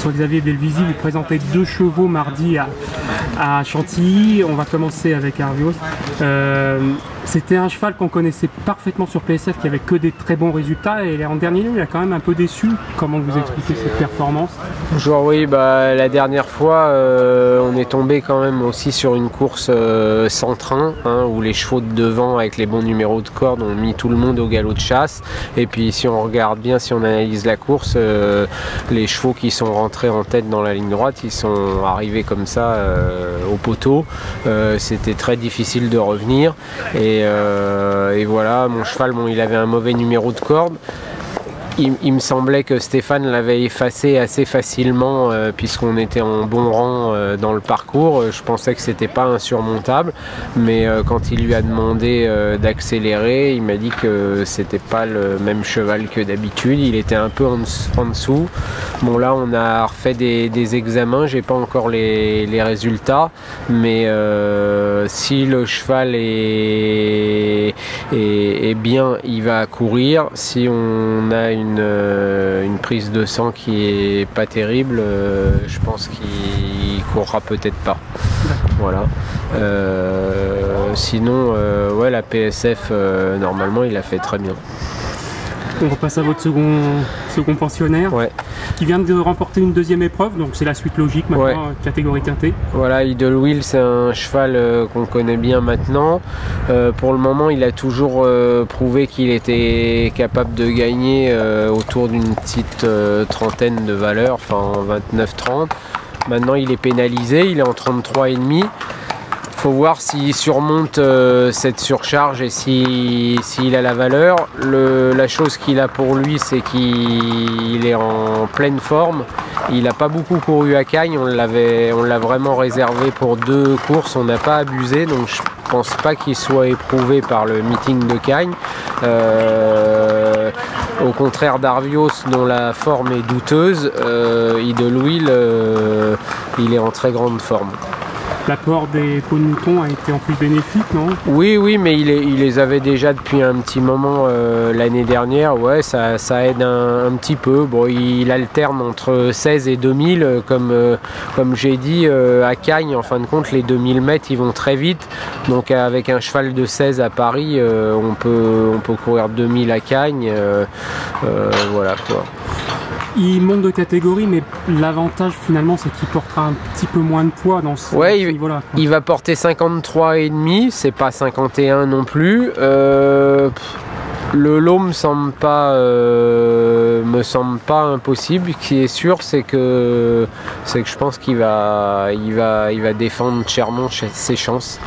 François Xavier Belvisi, vous présentez 2 chevaux mardi à Chantilly. On va commencer avec Arvios. C'était un cheval qu'on connaissait parfaitement sur PSF, qui avait que des très bons résultats, et en dernier lieu, il a quand même un peu déçu. Comment vous expliquez cette performance? Bonjour, oui, la dernière fois, on est tombé quand même aussi sur une course sans train, hein, où les chevaux de devant avec les bons numéros de corde ont mis tout le monde au galop de chasse. Et puis si on regarde bien, si on analyse la course, les chevaux qui sont rentrés en tête dans la ligne droite, ils sont arrivés comme ça au poteau. C'était très difficile de revenir. Et voilà, mon cheval, bon, il avait un mauvais numéro de corde. Il me semblait que Stéphane l'avait effacé assez facilement puisqu'on était en bon rang dans le parcours. Je pensais que c'était pas insurmontable, mais quand il lui a demandé d'accélérer, il m'a dit que c'était pas le même cheval que d'habitude. Il était un peu en dessous. Bon, là on a refait des examens, j'ai pas encore les résultats, mais si le cheval est bien, il va courir. Si on a une prise de sang qui est pas terrible, je pense qu'il courra peut-être pas. Voilà. Sinon, ouais, la PSF, normalement, il a fait très bien. On repasse à votre second pensionnaire, ouais, qui vient de remporter une 2e épreuve, donc c'est la suite logique maintenant, ouais, catégorie quintée. Voilà, Idle Wheel, c'est un cheval qu'on connaît bien maintenant. Pour le moment, il a toujours prouvé qu'il était capable de gagner autour d'une petite trentaine de valeurs, enfin 29-30. Maintenant, il est pénalisé, il est en 33,5. Il faut voir s'il surmonte cette surcharge et s'il a la valeur. La chose qu'il a pour lui, c'est qu'il est en pleine forme. Il n'a pas beaucoup couru à Cagnes, on l'a vraiment réservé pour 2 courses, on n'a pas abusé, donc je pense pas qu'il soit éprouvé par le meeting de Cagnes. Au contraire d'Arvios, dont la forme est douteuse, Idle Wheel, il est en très grande forme. L'apport des peaux de mouton a été en plus bénéfique, non? Oui, oui, mais il les avait déjà depuis un petit moment l'année dernière. Ouais, ça aide un petit peu. Bon, il alterne entre 16 et 2000, comme j'ai dit, à Cagnes. En fin de compte, les 2000 mètres, ils vont très vite. Donc avec un cheval de 16 à Paris, on peut courir 2000 à Cagnes. Voilà quoi. Il monte de catégorie, mais l'avantage finalement c'est qu'il portera un petit peu moins de poids dans ce niveau-là. Il va porter 53,5, c'est pas 51 non plus. Le lot me semble pas impossible. Ce qui est sûr, c'est que je pense qu'il va défendre chèrement ses chances.